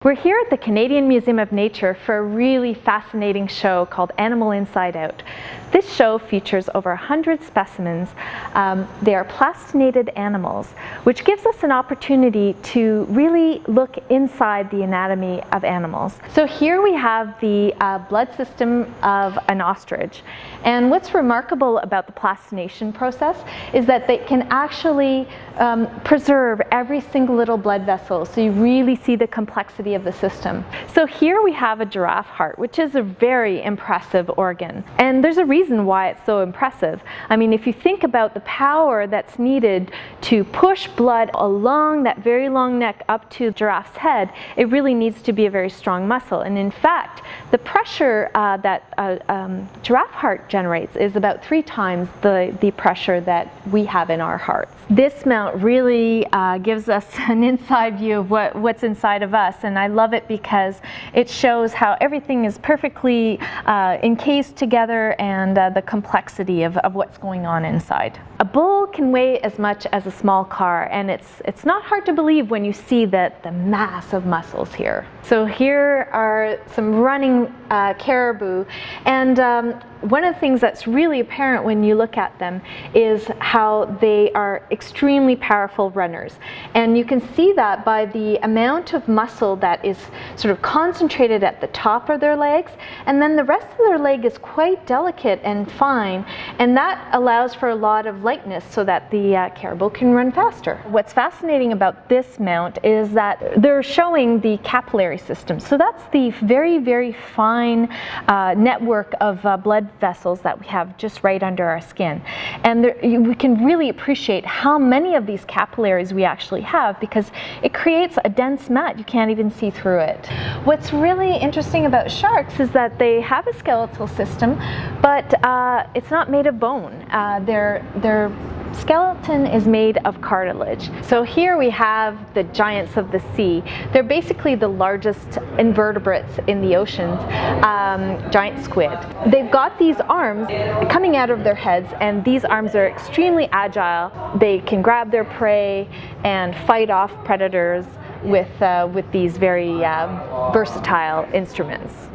We're here at the Canadian Museum of Nature for a really fascinating show called Animal Inside Out. This show features over 100 specimens. They are plastinated animals, which gives us an opportunity to really look inside the anatomy of animals. So here we have the blood system of an ostrich. And what's remarkable about the plastination process is that they can actually preserve every single little blood vessel, so you really see the complexity of the system. So here we have a giraffe heart, which is a very impressive organ. And there's a reason why it's so impressive. I mean, if you think about the power that's needed to push blood along that very long neck up to the giraffe's head, it really needs to be a very strong muscle. And in fact, the pressure that a giraffe heart generates is about 3 times the pressure that we have in our hearts. This mount really gives us an inside view of what's inside of us, and I love it because it shows how everything is perfectly encased together and the complexity of what's going on inside. A bull can weigh as much as a small car, and it's not hard to believe when you see the mass of muscles here. So here are some running caribou, and one of the things that's really apparent when you look at them is how they are extremely powerful runners. And you can see that by the amount of muscle that is sort of concentrated at the top of their legs, and then the rest of their leg is quite delicate and fine, and that allows for a lot of lightness so that the caribou can run faster. What's fascinating about this mount is that they're showing the capillary system. So that's the very, very fine network of blood vessels that we have just right under our skin. And we can really appreciate how many of these capillaries we actually have, because it creates a dense mat. You can't even see through it. What's really interesting about sharks is that they have a skeletal system, but it's not made of bone. Their skeleton is made of cartilage. So here we have the giants of the sea. They're basically the largest invertebrates in the ocean, giant squid. They've got these arms coming out of their heads, and these arms are extremely agile. They can grab their prey and fight off predators with these very versatile instruments.